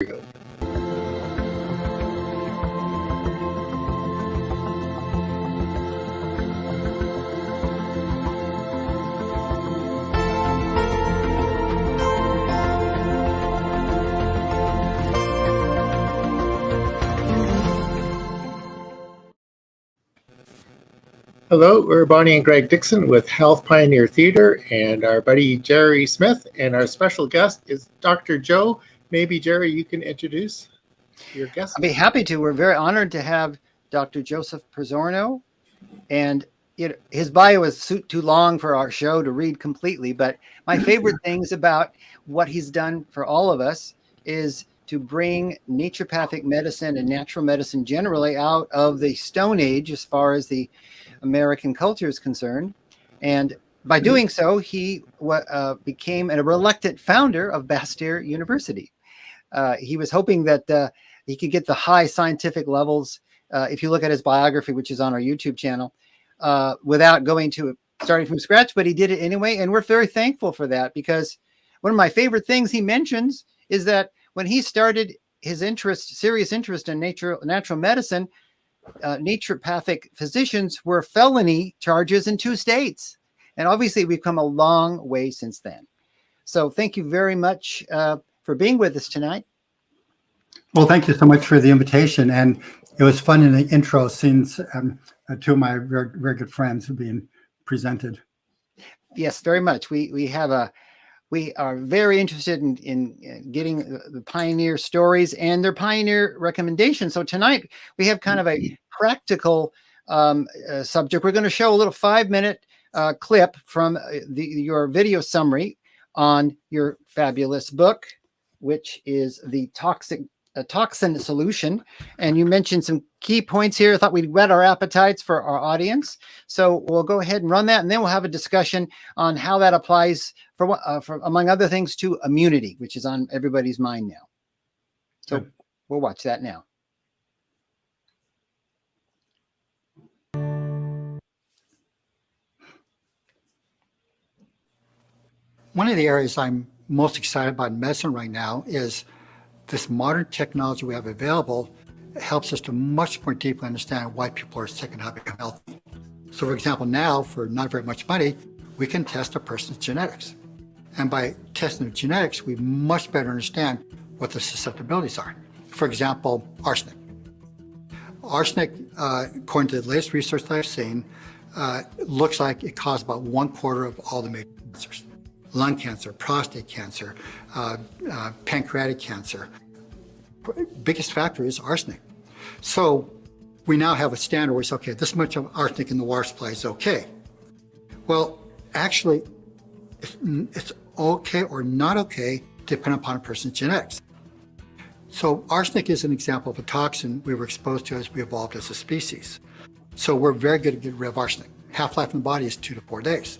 you. Hello, we're Bonnie and Greg Dixon with Health Pioneer Theater and our buddy Jerry Smith, and our special guest is Dr. Joe. Maybe, Jerry, you can introduce your guest. I'd be happy to. We're very honored to have Dr. Joseph Pizorno, and his bio is too long for our show to read completely, but my favorite things about what he's done for all of us is to bring naturopathic medicine and natural medicine generally out of the Stone Age as far as the American culture is concerned. And by doing so, he became a reluctant founder of Bastyr University. He was hoping that he could get the high scientific levels, if you look at his biography, which is on our YouTube channel, without starting from scratch, but he did it anyway. And we're very thankful for that, because one of my favorite things he mentions is that when he started his serious interest in natural medicine, naturopathic physicians were felony charges in 2 states. And obviously we've come a long way since then. So thank you very much for being with us tonight. Well, thank you so much for the invitation. And it was fun in the intro since 2 of my very, very good friends being presented. Yes, very much. We are very interested in getting the pioneer stories and their pioneer recommendations. So tonight we have kind of a practical subject. We're going to show a little 5-minute clip from your video summary on your fabulous book, which is the Toxin solution. And you mentioned some key points here. I thought we'd whet our appetites for our audience. So we'll go ahead and run that, and then we'll have a discussion on how that applies for among other things, to immunity, which is on everybody's mind now. So we'll watch that now. One of the areas I'm most excited about in medicine right now is this modern technology we have available helps us to much more deeply understand why people are sick and how to become healthy. So for example, now for not very much money, we can test a person's genetics. And by testing the genetics, we much better understand what the susceptibilities are. For example, arsenic. Arsenic, according to the latest research that I've seen, looks like it caused about 1/4 of all the major cancers. Lung cancer, prostate cancer, pancreatic cancer. Biggest factor is arsenic. So we now have a standard where it's okay, this much of arsenic in the water supply is okay. Well, actually, it's okay or not okay depending upon a person's genetics. So arsenic is an example of a toxin we were exposed to as we evolved as a species. So we're very good at getting rid of arsenic. Half-life in the body is 2 to 4 days.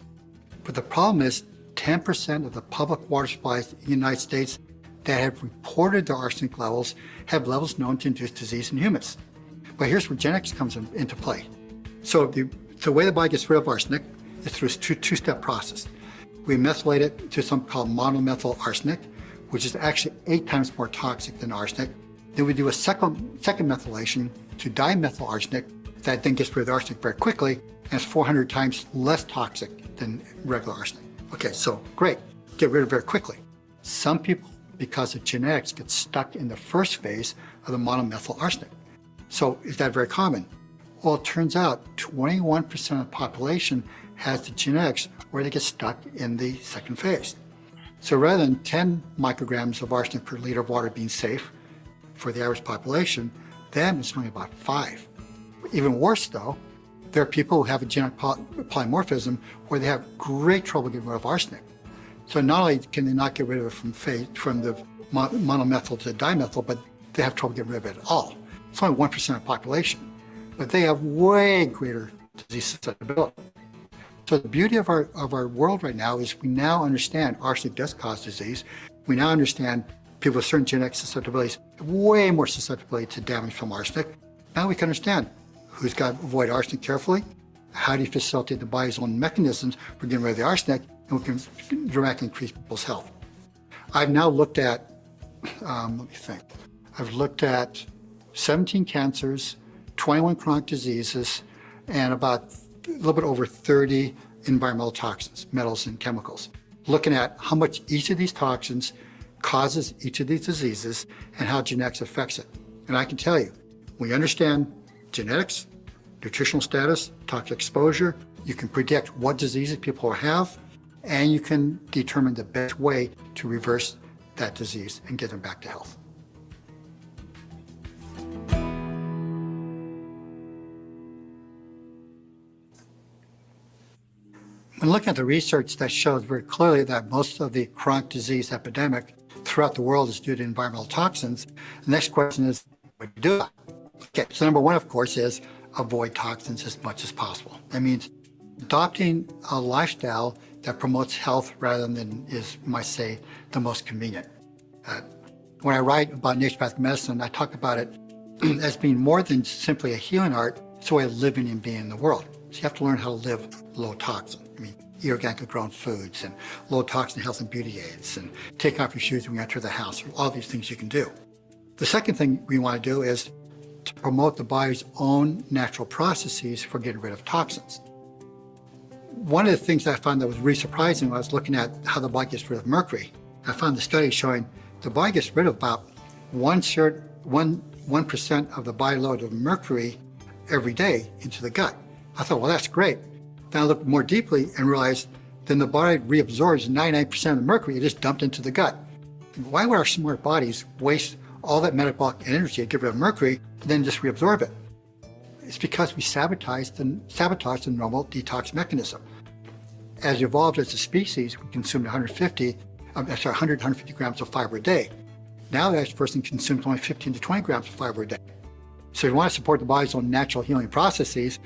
But the problem is 10% of the public water supplies in the United States that have reported their arsenic levels have levels known to induce disease in humans. But here's where genetics comes into play. So the way the body gets rid of arsenic is through a two-step process. We methylate it to something called monomethyl arsenic, which is actually 8 times more toxic than arsenic. Then we do a second methylation to dimethyl arsenic that then gets rid of the arsenic very quickly, and it's 400 times less toxic than regular arsenic. Okay, so great, get rid of it very quickly. Some people, because of genetics, get stuck in the first phase of the monomethyl arsenic. So is that very common? Well, it turns out 21% of the population has the genetics where they get stuck in the second phase. So rather than 10 micrograms of arsenic per liter of water being safe for the average population, then it's only about 5. Even worse though, there are people who have a genetic polymorphism where they have great trouble getting rid of arsenic. So not only can they not get rid of it from the monomethyl to dimethyl, but they have trouble getting rid of it at all. It's only 1% of the population, but they have way greater disease susceptibility. So the beauty of our world right now is we now understand arsenic does cause disease. We now understand people with certain genetic susceptibilities have way more susceptibility to damage from arsenic. Now we can understand who's got to avoid arsenic carefully, how do you facilitate the body's own mechanisms for getting rid of the arsenic, and we can dramatically increase people's health. I've now looked at let me think. I've looked at 17 cancers, 21 chronic diseases, and about a little bit over 30 environmental toxins, metals and chemicals, looking at how much each of these toxins causes each of these diseases and how genetics affects it. And I can tell you, when you understand genetics, nutritional status, toxic exposure, you can predict what diseases people will have, and you can determine the best way to reverse that disease and get them back to health. When looking at the research that shows very clearly that most of the chronic disease epidemic throughout the world is due to environmental toxins, the next question is, what do you do? Okay, so number one, of course, is avoid toxins as much as possible. That means adopting a lifestyle that promotes health rather than is, you might say, the most convenient. When I write about naturopathic medicine, I talk about it as being more than simply a healing art. It's a way of living and being in the world. So you have to learn how to live low toxin. I mean, eat organically grown foods and low toxin health and beauty aids, and take off your shoes when you enter the house. All these things you can do. The second thing we want to do is to promote the body's own natural processes for getting rid of toxins. One of the things I found that was really surprising when I was looking at how the body gets rid of mercury, I found the study showing the body gets rid of about 1% of the body load of mercury every day into the gut. I thought, well, that's great. Then I looked more deeply and realized then the body reabsorbs 99% of the mercury it just dumped into the gut. Why would our smart bodies waste all that metabolic energy to get rid of mercury and then just reabsorb it? It's because we sabotage the normal detox mechanism. As evolved as a species, we consumed 150 grams of fiber a day. Now the average person consumes only 15 to 20 grams of fiber a day. So if you want to support the body's own natural healing processes,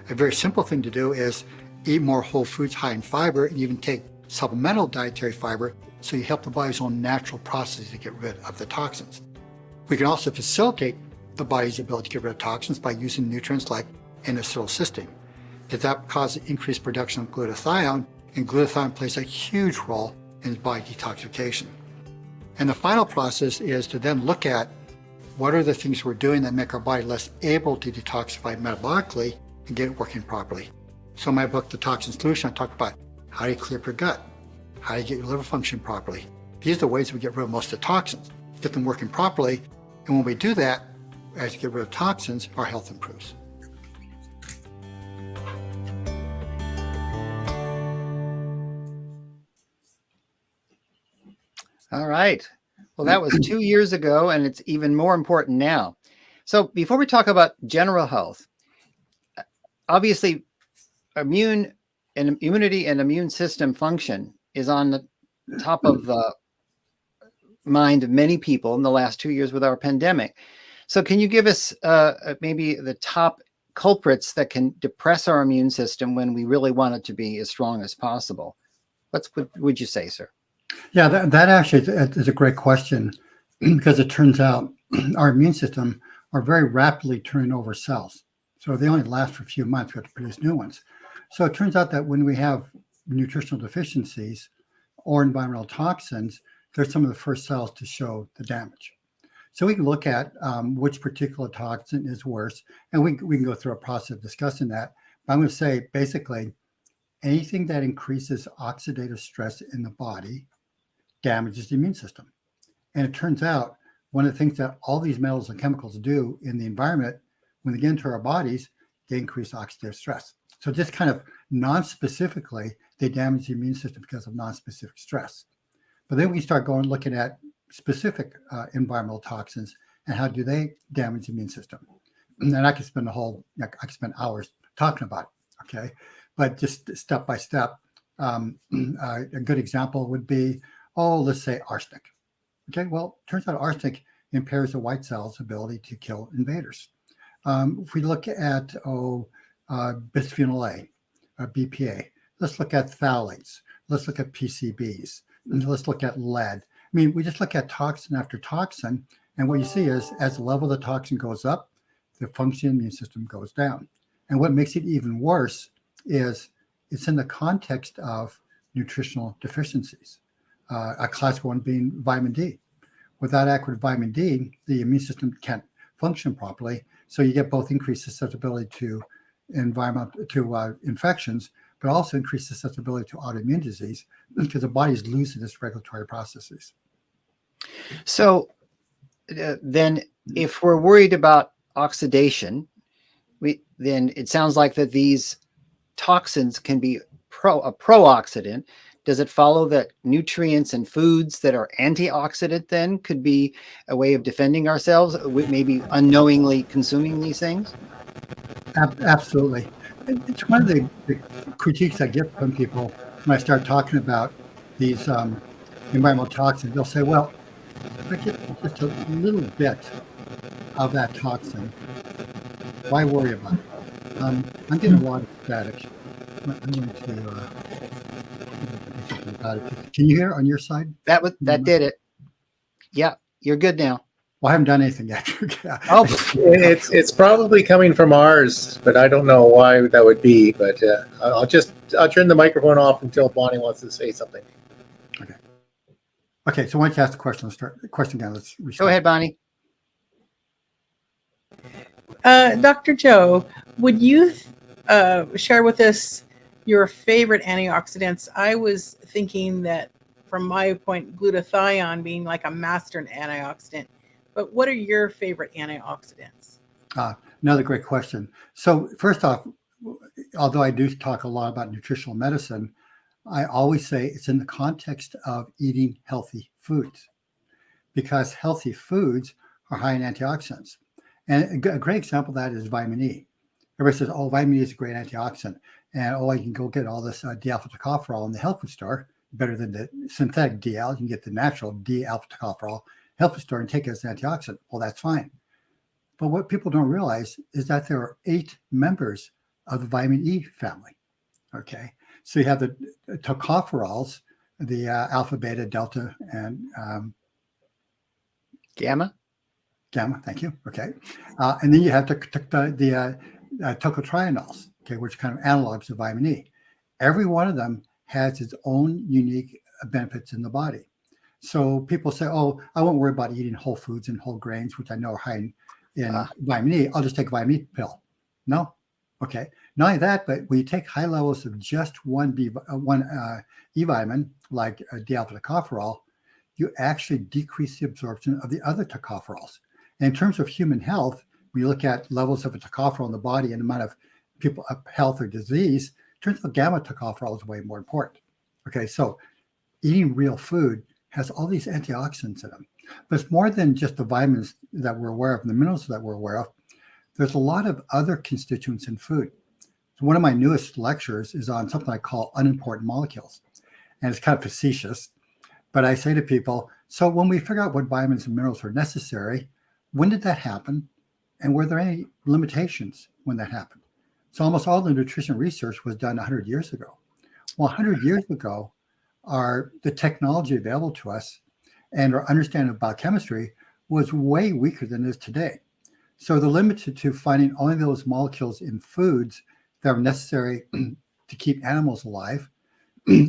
a very simple thing to do is eat more whole foods high in fiber and even take supplemental dietary fiber so you help the body's own natural processes to get rid of the toxins. We can also facilitate the body's ability to get rid of toxins by using nutrients like N-acetylcysteine. That causes increased production of glutathione, and glutathione plays a huge role in body detoxification. And the final process is to then look at what are the things we're doing that make our body less able to detoxify metabolically and get it working properly. So in my book, The Toxin Solution, I talk about how do you clear up your gut, how do you get your liver function properly. These are the ways we get rid of most of the toxins, get them working properly. And when we do that, as we get rid of toxins, our health improves. All right. Well, that was 2 years ago, and it's even more important now. So before we talk about general health, obviously immunity and immune system function is on the top of the mind of many people in the last 2 years with our pandemic. So can you give us maybe the top culprits that can depress our immune system when we really want it to be as strong as possible? What would you say, sir? Yeah, that actually is a great question because it turns out our immune system are very rapidly turning over cells. So they only last for a few months. We have to produce new ones. So it turns out that when we have nutritional deficiencies or environmental toxins, they're some of the first cells to show the damage. So we can look at which particular toxin is worse, and we can go through a process of discussing that. But I'm going to say basically anything that increases oxidative stress in the body damages the immune system. And it turns out one of the things that all these metals and chemicals do in the environment, when they get into our bodies, they increase oxidative stress. So just kind of non-specifically, they damage the immune system because of non-specific stress. But then we start looking at specific environmental toxins and how do they damage the immune system. And I could spend hours talking about it, okay? But just step by step, a good example would be, let's say arsenic. Okay, well, turns out arsenic impairs the white cell's ability to kill invaders. If we look at bisphenol A, BPA, let's look at phthalates, let's look at PCBs, and let's look at lead. I mean, we just look at toxin after toxin, and what you see is as the level of the toxin goes up, the function of the immune system goes down. And what makes it even worse is it's in the context of nutritional deficiencies. A classic one being vitamin D. Without adequate vitamin D, the immune system can't function properly. So you get both increased susceptibility to infections, but also increased susceptibility to autoimmune disease because the body is losing its regulatory processes. So then, if we're worried about oxidation, then it sounds like that these toxins can be a pro-oxidant. Does it follow that nutrients and foods that are antioxidant then could be a way of defending ourselves, with maybe unknowingly consuming these things? Absolutely. It's one of the critiques I get from people when I start talking about these environmental toxins. They'll say, well, if I get just a little bit of that toxin, why worry about it? I'm getting a lot of static. I'm going to do something about it. Can you hear on your side? That did it. Yeah, you're good now. Well, I haven't done anything yet. Oh, It's probably coming from ours, but I don't know why that would be. But I'll turn the microphone off until Bonnie wants to say something. Okay. So why don't you ask the question? Let's start the question again. Let's restart. Go ahead, Bonnie. Dr. Joe, would you share with us your favorite antioxidants? I was thinking that, from my point, glutathione being like a master antioxidant. But what are your favorite antioxidants? Another great question. So first off, although I do talk a lot about nutritional medicine, I always say it's in the context of eating healthy foods, because healthy foods are high in antioxidants. And a great example of that is vitamin E. Everybody says, oh, vitamin E is a great antioxidant. And, oh, you can go get all this D-alpha tocopherol in the health food store, better than the synthetic DL. You can get the natural D-alpha tocopherol health food store and take it as an antioxidant. Well, that's fine. But what people don't realize is that there are 8 members of the vitamin E family. Okay. So you have the tocopherols, the alpha, beta, delta, and Gamma. Thank you. Okay. And then you have the tocotrienols, okay, which are kind of analogs of vitamin E. Every one of them has its own unique benefits in the body. So people say, oh, I won't worry about eating whole foods and whole grains, which I know are high in vitamin E. I'll just take a vitamin E pill. No. Okay. Not only that, but when you take high levels of just one E vitamin, like D-alpha tocopherol, you actually decrease the absorption of the other tocopherols. And in terms of human health, when you look at levels of a tocopherol in the body and the amount of people of health or disease, it turns out gamma tocopherol is way more important. Okay, so eating real food has all these antioxidants in them. But it's more than just the vitamins that we're aware of and the minerals that we're aware of. There's a lot of other constituents in food. So one of my newest lectures is on something I call unimportant molecules. And it's kind of facetious, but I say to people, so when we figure out what vitamins and minerals are necessary, when did that happen? And were there any limitations when that happened? So almost all the nutrition research was done 100 years ago. Well, 100 years ago, the technology available to us and our understanding of biochemistry was way weaker than it is today. So they're limited to finding only those molecules in foods that are necessary to keep animals alive,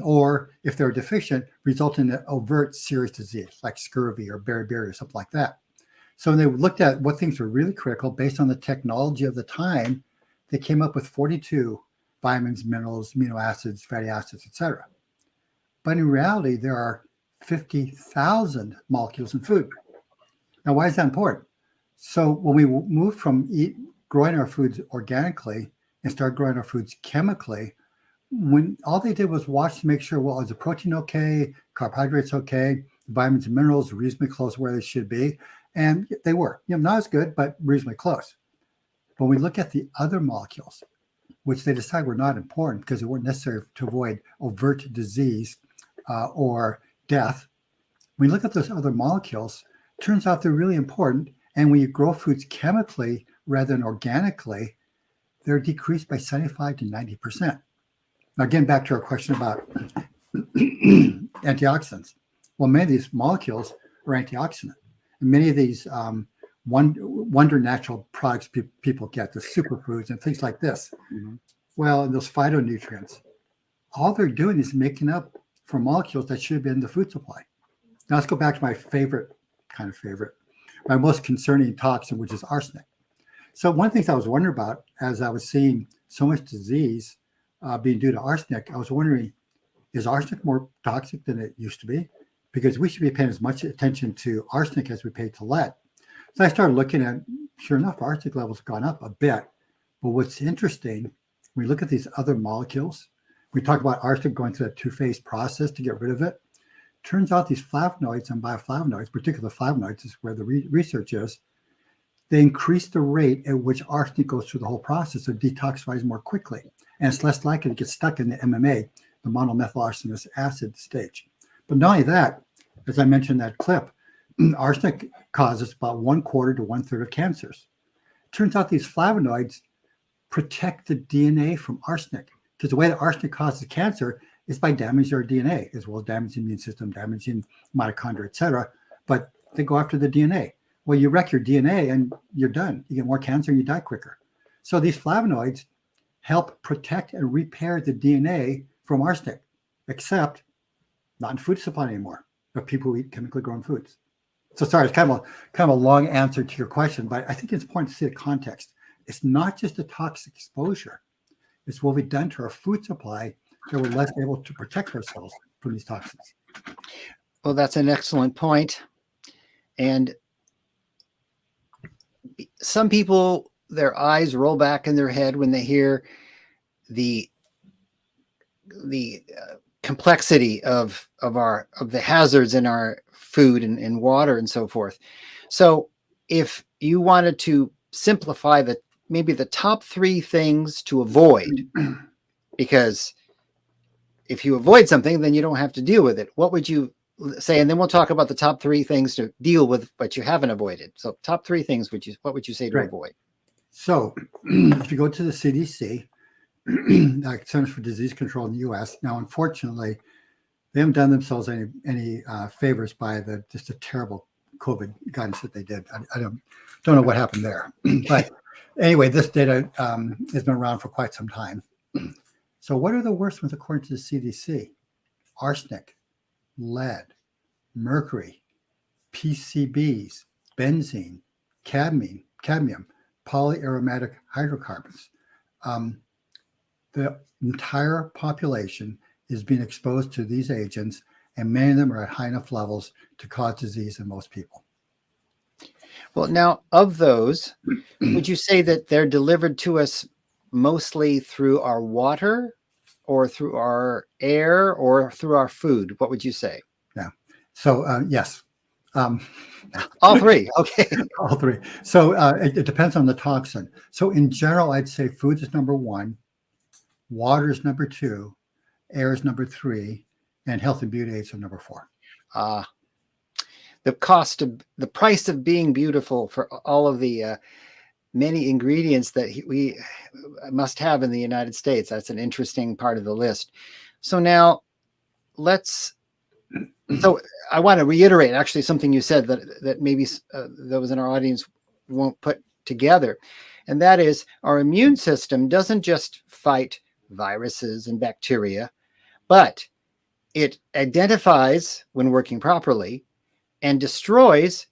or if they're deficient, result in an overt serious disease like scurvy or beriberi or something like that. So they looked at what things were really critical based on the technology of the time. They came up with 42 vitamins, minerals, amino acids, fatty acids, etc. But in reality, there are 50,000 molecules in food. Now, why is that important? So when we moved from growing our foods organically and started growing our foods chemically, when all they did was watch to make sure, well, is the protein okay, carbohydrates okay, vitamins and minerals reasonably close where they should be, and they were, not as good, but reasonably close. When we look at the other molecules, which they decided were not important because they weren't necessary to avoid overt disease or death, when you look at those other molecules, it turns out they're really important. And when you grow foods chemically rather than organically, they're decreased by 75 to 90%. Now, again, back to our question about antioxidants. Well, many of these molecules are antioxidant. And many of these wonder natural products people get, the superfoods and things like this. Mm-hmm. Well, and those phytonutrients, all they're doing is making up for molecules that should have been in the food supply. Now, let's go back to my favorite kind of favorite. My most concerning toxin, which is arsenic. So one of the things I was wondering about as I was seeing so much disease being due to arsenic, I was wondering, is arsenic more toxic than it used to be? Because we should be paying as much attention to arsenic as we pay to lead. So I started looking at, sure enough, arsenic levels have gone up a bit. But what's interesting, when we look at these other molecules, we talk about arsenic going through a two-phase process to get rid of it. Turns out these flavonoids and bioflavonoids, particularly flavonoids is where the research is, they increase the rate at which arsenic goes through the whole process, so it detoxifies more quickly. And it's less likely to get stuck in the MMA, the monomethyl arsenic acid stage. But not only that, as I mentioned in that clip, arsenic causes about 1/4 to 1/3 of cancers. Turns out these flavonoids protect the DNA from arsenic, because the way that arsenic causes cancer is by damaging our DNA, as well as damaging the immune system, damaging mitochondria, et cetera. But they go after the DNA. Well, you wreck your DNA and you're done. You get more cancer and you die quicker. So these flavonoids help protect and repair the DNA from arsenic, except not in food supply anymore, of people who eat chemically grown foods. So sorry, it's kind of a long answer to your question, but I think it's important to see the context. It's not just a toxic exposure. It's what we've done to our food supply that we're less able to protect ourselves from these toxins. Well, that's an excellent point. And some people, their eyes roll back in their head when they hear the complexity of the hazards in our food and water and so forth. So if you wanted to simplify maybe the top 3 things to avoid, because if you avoid something, then you don't have to deal with it. What would you say? And then we'll talk about the top 3 things to deal with, but you haven't avoided. So top 3 things, what would you say to avoid? So if you go to the CDC, like Centers for Disease Control in the U.S., now unfortunately, they haven't done themselves any favors by just a terrible COVID guidance that they did. I don't know what happened there, but anyway, this data has been around for quite some time. So what are the worst ones according to the CDC? Arsenic, lead, mercury, PCBs, benzene, cadmium, polyaromatic hydrocarbons. The entire population is being exposed to these agents, and many of them are at high enough levels to cause disease in most people. Well, now, of those, would you say that they're delivered to us mostly through our water or through our air or through our food? What would you say? Yeah. So, yes. All 3. Okay. All 3. So it depends on the toxin. So in general, I'd say food is number 1, water is number 2, air is number 3, and health and beauty aids are number 4. The price of being beautiful for all of the many ingredients that we must have in the United States. That's an interesting part of the list. So now so I want to reiterate actually something you said that maybe those in our audience won't put together. And that is our immune system doesn't just fight viruses and bacteria, but it identifies when working properly and destroys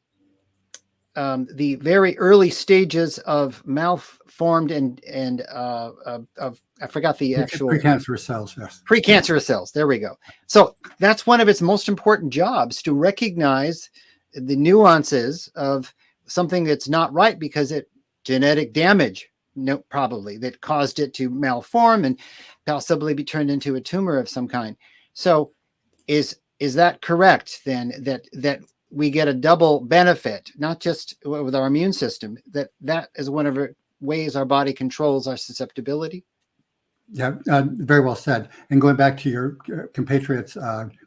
the very early stages of malformed and I forgot the actual precancerous cells. Yes, precancerous cells. There we go. So that's one of its most important jobs, to recognize the nuances of something that's not right because it genetic damage, probably that caused it to malform and possibly be turned into a tumor of some kind. So is that correct then, that we get a double benefit, not just with our immune system, that is one of the ways our body controls our susceptibility? Yeah, very well said. And going back to your compatriot's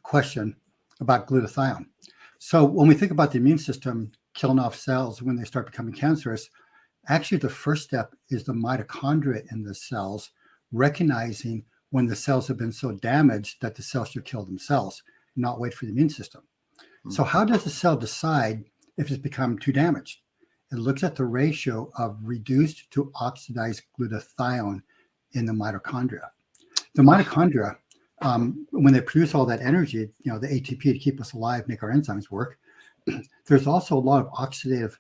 question about glutathione. So when we think about the immune system killing off cells when they start becoming cancerous, actually the first step is the mitochondria in the cells recognizing when the cells have been so damaged that the cells should kill themselves, not wait for the immune system. So how does the cell decide if it's become too damaged? It looks at the ratio of reduced to oxidized glutathione in the mitochondria. The mitochondria, when they produce all that energy, the ATP to keep us alive, make our enzymes work, there's also a lot of oxidative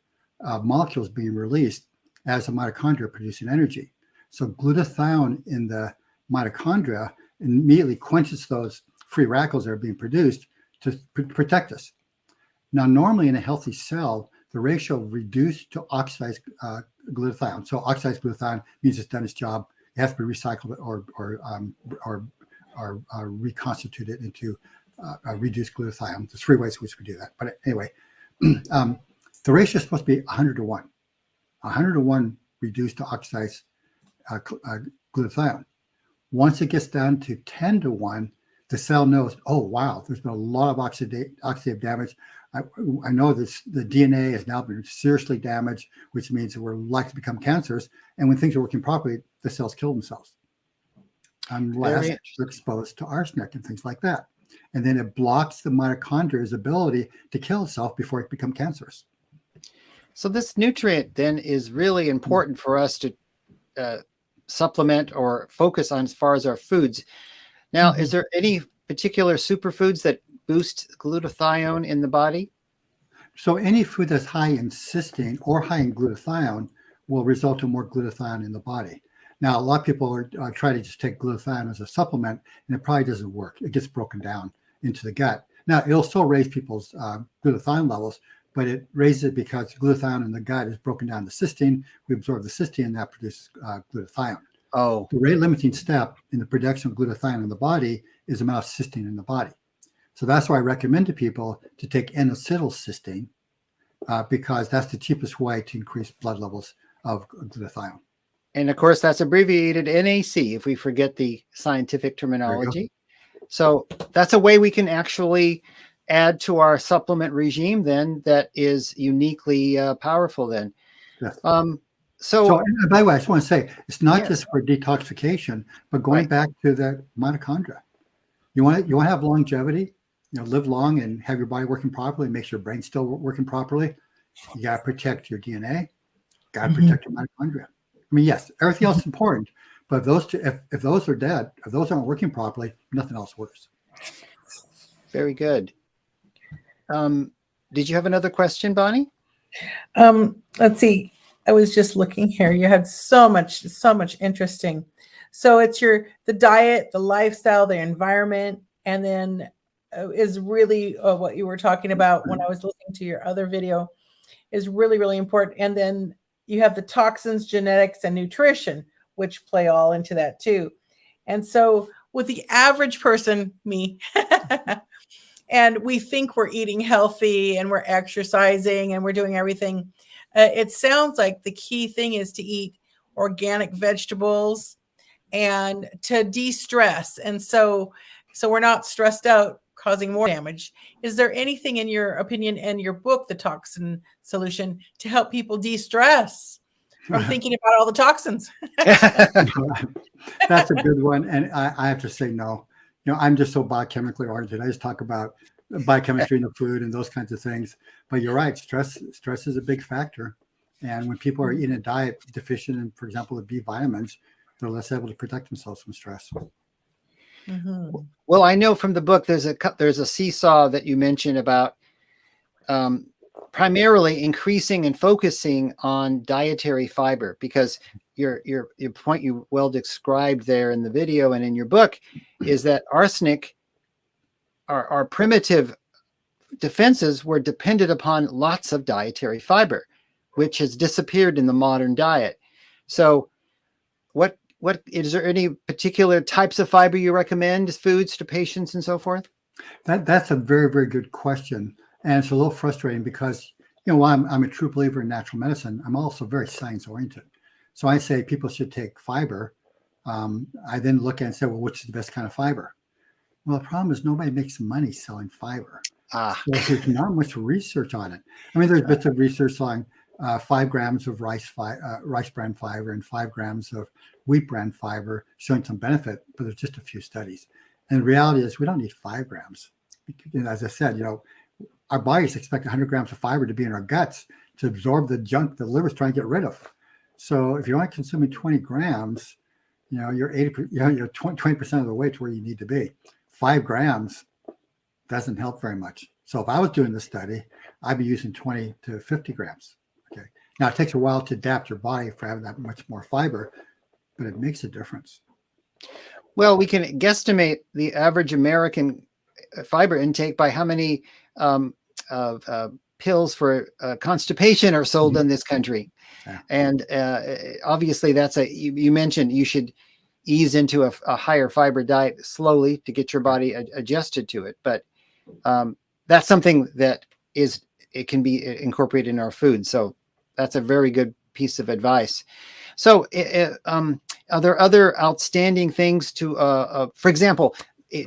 molecules being released as the mitochondria producing energy. So glutathione in the mitochondria immediately quenches those free radicals that are being produced to protect us. Now, normally in a healthy cell, the ratio of reduced to oxidized glutathione. So oxidized glutathione means it's done its job. It has to be recycled or reconstituted into reduced glutathione. There's 3 ways in which we do that. But anyway, the ratio is supposed to be 100 to 1. 100 to 1 reduced to oxidized glutathione. Once it gets down to 10 to 1, the cell knows, oh, wow, there's been a lot of oxidative damage. I know this, the DNA has now been seriously damaged, which means that we're likely to become cancerous. And when things are working properly, the cells kill themselves unless they're exposed to arsenic and things like that. And then it blocks the mitochondria's ability to kill itself before it becomes cancerous. So this nutrient then is really important for us to supplement or focus on as far as our foods. Now, is there any particular superfoods that boost glutathione in the body? So any food that's high in cysteine or high in glutathione will result in more glutathione in the body. Now, a lot of people are try to just take glutathione as a supplement, and it probably doesn't work. It gets broken down into the gut. Now, it'll still raise people's glutathione levels, but it raises it because glutathione in the gut is broken down to cysteine. We absorb the cysteine, and that produces glutathione. Oh, The rate limiting step in the production of glutathione in the body is the amount of cysteine in the body. So that's why I recommend to people to take N-acetylcysteine because that's the cheapest way to increase blood levels of glutathione. and of course, that's abbreviated NAC if we forget the scientific terminology. So that's a way we can actually add to our supplement regime then that is uniquely powerful then. Yes. So And by the way, I just want to say, it's not just for detoxification, but going back to the mitochondria. You want to have longevity, live long and have your body working properly, make sure your brain's still working properly. You got to protect your DNA, got to protect your mitochondria. I mean, yes, everything else is important, but if those two, if those are dead, if those aren't working properly, nothing else works. very good. Did you have another question, Bonnie? Let's see. I was just looking here. You had so much interesting. So it's the diet, the lifestyle, the environment, and then is really what you were talking about when I was listening to your other video is really, really important. And then you have the toxins, genetics, and nutrition, which play all into that too. And so with the average person, me, and we think we're eating healthy and we're exercising and we're doing everything. It sounds like the key thing is to eat organic vegetables and to de-stress. And so we're not stressed out, causing more damage. Is there anything in your opinion and your book, The Toxin Solution, to help people de-stress from thinking about all the toxins? That's a good one. And I have to say, no, I'm just so biochemically oriented. I just talk about biochemistry in the food and those kinds of things. But you're right. Stress is a big factor. And when people are eating a diet deficient in, for example, the B vitamins, they're less able to protect themselves from stress. Mm-hmm. Well, I know from the book there's a seesaw that you mentioned about primarily increasing and focusing on dietary fiber, because your point you well described there in the video and in your book is that arsenic, our primitive defenses were dependent upon lots of dietary fiber, which has disappeared in the modern diet. So what is there any particular types of fiber you recommend as foods to patients and so forth? That's a very, very good question. And it's a little frustrating because, while I'm a true believer in natural medicine, I'm also very science oriented. So I say people should take fiber. I then look and say, well, which is the best kind of fiber? Well, the problem is nobody makes money selling fiber. So there's not much research on it. I mean, there's bits of research on 5 grams of rice bran fiber and 5 grams of wheat bran fiber showing some benefit, but there's just a few studies. And the reality is we don't need 5 grams. As I said, our bodies expect 100 grams of fiber to be in our guts to absorb the junk the liver's trying to get rid of. So if you're only consuming 20 grams, you're 20% of the way to where you need to be. 5 grams doesn't help very much. So if I was doing this study, I'd be using 20 to 50 grams. Okay. Now it takes a while to adapt your body for having that much more fiber, but it makes a difference. Well, we can guesstimate the average American fiber intake by how many pills for constipation are sold in this country. Yeah. And obviously that's you mentioned you should ease into a higher fiber diet slowly to get your body adjusted to it. But that's something that it can be incorporated in our food. So that's a very good piece of advice. So are there other outstanding things to, for example,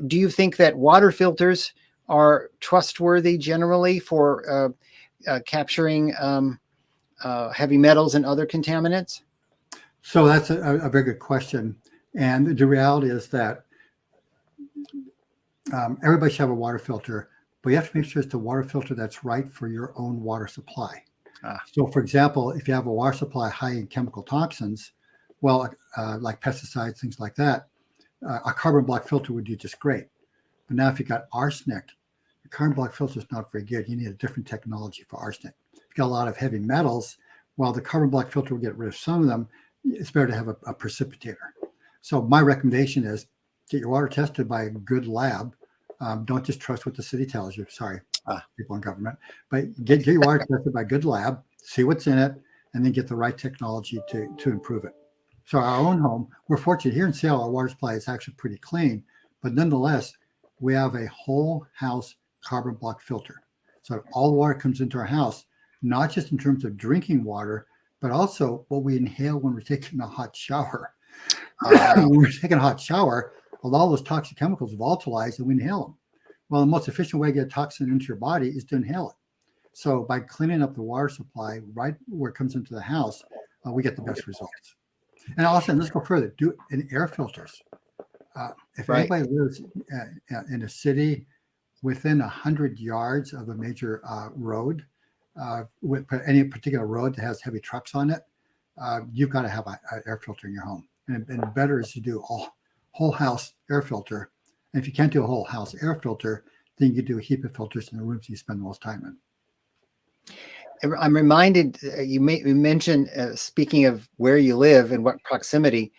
do you think that water filters are trustworthy generally for capturing heavy metals and other contaminants? So that's a very good question. And the reality is that everybody should have a water filter, but you have to make sure it's the water filter that's right for your own water supply. So for example, if you have a water supply high in chemical toxins, well, like pesticides, things like that, a carbon block filter would do just great. But now if you got arsenic, the carbon block filter is not very good. You need a different technology for arsenic. If you got a lot of heavy metals, while the carbon block filter will get rid of some of them, it's better to have a precipitator. So my recommendation is get your water tested by a good lab. Don't just trust what the city tells you. Sorry, people in government, but get your water tested by a good lab, see what's in it, and then get the right technology to improve it. So our own home, we're fortunate here in Seattle, our water supply is actually pretty clean, but nonetheless, we have a whole house carbon block filter. So all the water comes into our house, not just in terms of drinking water, but also what we inhale when we're taking a hot shower. When we're taking a hot shower, a lot of those toxic chemicals volatilize and we inhale them. Well, the most efficient way to get a toxin into your body is to inhale it. So by cleaning up the water supply right where it comes into the house, we get the best results. And also, let's go further, do it in air filters. If anybody lives in a city within 100 yards of a major road, with any particular road that has heavy trucks on it, you've got to have an air filter in your home. And better is to do a whole house air filter. And if you can't do a whole house air filter, then you can do HEPA filters in the rooms you spend the most time in. I'm reminded, you mentioned, speaking of where you live and what proximity,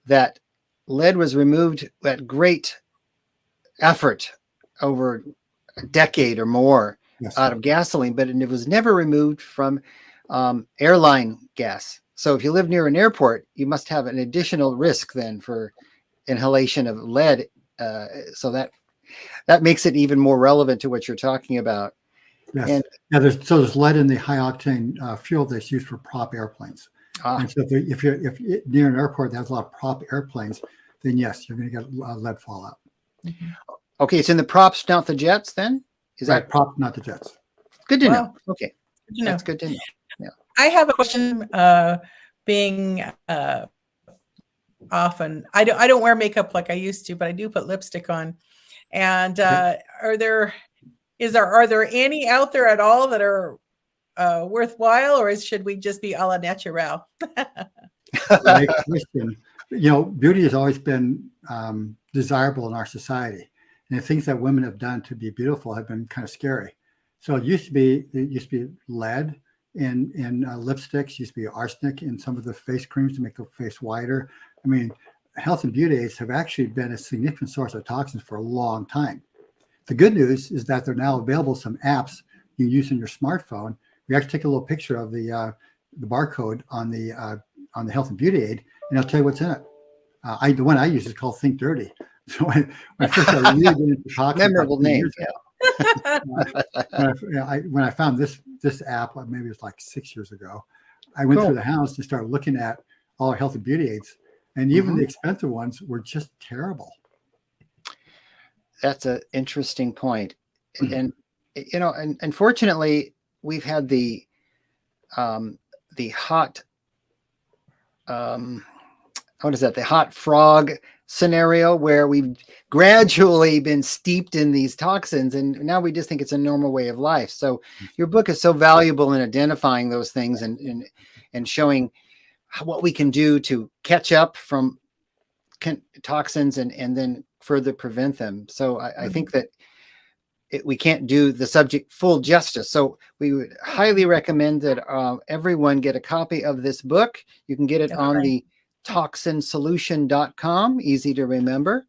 that lead was removed at great effort over a decade or more out of gasoline, but it was never removed from airline gas. So if you live near an airport, you must have an additional risk then for inhalation of lead. So that makes it even more relevant to what you're talking about. Yes. And, there's lead in the high octane fuel that's used for prop airplanes. And so if you're near an airport that has a lot of prop airplanes, then yes, you're going to get lead fallout. Okay, it's in the props, not the jets. Then is that prop, not the jets? Good to know. Okay, good to know. That's good to know. Yeah. I have a question. Being often, I don't wear makeup like I used to, but I do put lipstick on. And are there any out there at all that are worthwhile, or should we just be a la natural? Great question. Beauty has always been desirable in our society, and the things that women have done to be beautiful have been kind of scary. So it used to be lead in lipsticks, used to be arsenic in some of the face creams to make the face whiter. I mean, health and beauty aids have actually been a significant source of toxins for a long time. The good news is that they're now available, some apps you can use on your smartphone. You actually take a little picture of the barcode on the health and beauty aid, and it'll tell you what's in it. The one I use is called Think Dirty. So when I first started really getting into toxins, memorable name. When I found this app, maybe it was like 6 years ago, I went through the house and started looking at all our health and beauty aids, and even the expensive ones were just terrible. That's an interesting point. And unfortunately, we've had the hot the hot frog scenario where we've gradually been steeped in these toxins, and now we just think it's a normal way of life. So your book is so valuable in identifying those things and showing what we can do to catch up from toxins and then further prevent them. So I think that we can't do the subject full justice. So we would highly recommend that everyone get a copy of this book. You can get it on the toxinsolution.com, easy to remember.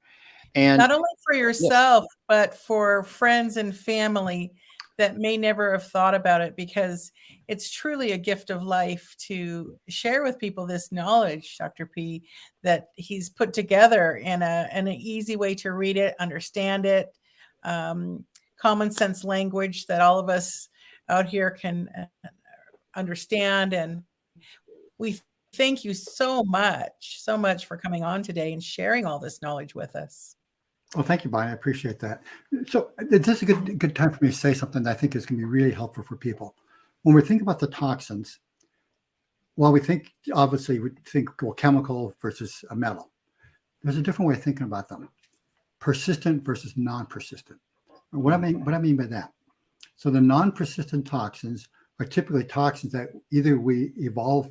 And not only for yourself, but for friends and family that may never have thought about it, because it's truly a gift of life to share with people this knowledge, Dr. P, that he's put together in an easy way to read it, understand it, common sense language that all of us out here can understand. And we thank you so much for coming on today and sharing all this knowledge with us. Well, thank you, Bonnie. I appreciate that. So this is a good time for me to say something that I think is going to be really helpful for people. When we think about the toxins, while we think, obviously, we think, well, chemical versus a metal, there's a different way of thinking about them. Persistent versus non-persistent. What I mean by that. So the non-persistent toxins are typically toxins that either we evolve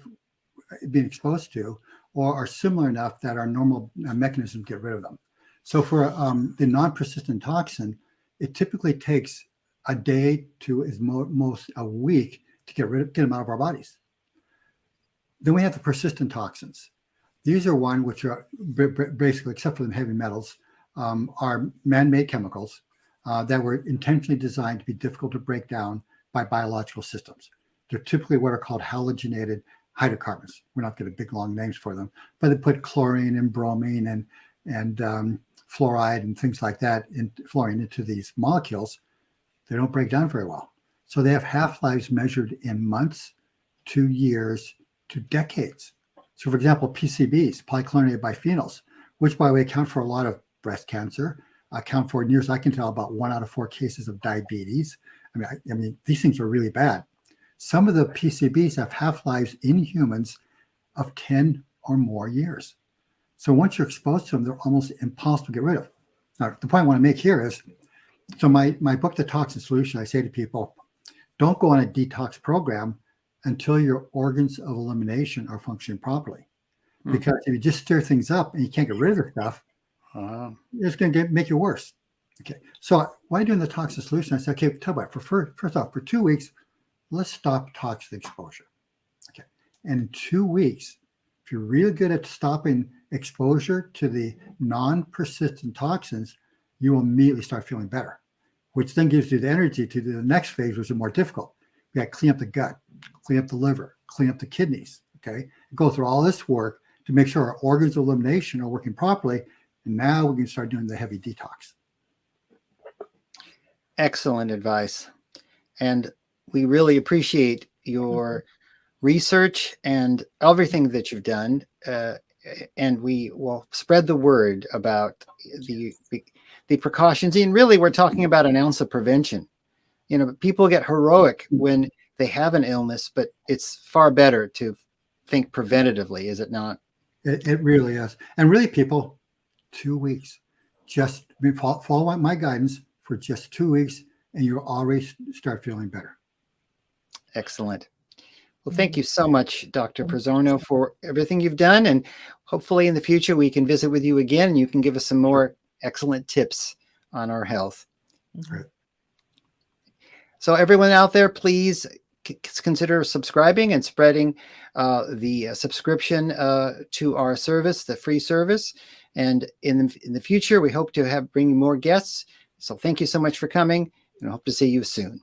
being exposed to or are similar enough that our normal mechanisms get rid of them. So for the non-persistent toxin, it typically takes a day to as most a week to get them out of our bodies. Then we have the persistent toxins. These are one which are basically, except for the heavy metals, are man-made chemicals that were intentionally designed to be difficult to break down by biological systems. They're typically what are called halogenated hydrocarbons. We're not going to big long names for them, but they put chlorine and bromine and fluoride and things like that, fluorine into these molecules. They don't break down very well. So they have half-lives measured in months to years to decades. So for example, PCBs, polychlorinated biphenyls, which by the way account for a lot of breast cancer, account for, near as I can tell, about 1 out of 4 cases of diabetes. I mean, these things are really bad. Some of the PCBs have half-lives in humans of 10 or more years. So once you're exposed to them, they're almost impossible to get rid of. Now, the point I want to make here is, so my book, The Toxin Solution, I say to people, don't go on a detox program until your organs of elimination are functioning properly. Because if you just stir things up and you can't get rid of the stuff, it's going to make you worse. Okay. So why doing the Toxin Solution? I said, okay, tell me, first off, for 2 weeks, let's stop toxic exposure. Okay. And in 2 weeks, if you're really good at stopping exposure to the non-persistent toxins, you will immediately start feeling better, which then gives you the energy to do the next phase, which is more difficult. You got to clean up the gut, clean up the liver, clean up the kidneys. Okay. Go through all this work to make sure our organs of elimination are working properly. And now we can start doing the heavy detox. Excellent advice. And we really appreciate your research and everything that you've done. And we will spread the word about the precautions. And really, we're talking about an ounce of prevention. You know, people get heroic when they have an illness, but it's far better to think preventatively, is it not? It really is. And really, people, 2 weeks, just follow my guidance for just 2 weeks, and you'll already start feeling better. Excellent. Well, thank you so much, Dr. Pizorno, for everything you've done. And hopefully in the future, we can visit with you again and you can give us some more excellent tips on our health. Right. So everyone out there, please consider subscribing and spreading the subscription to our service, the free service. And in the future, we hope to bring you more guests. So thank you so much for coming and I hope to see you soon.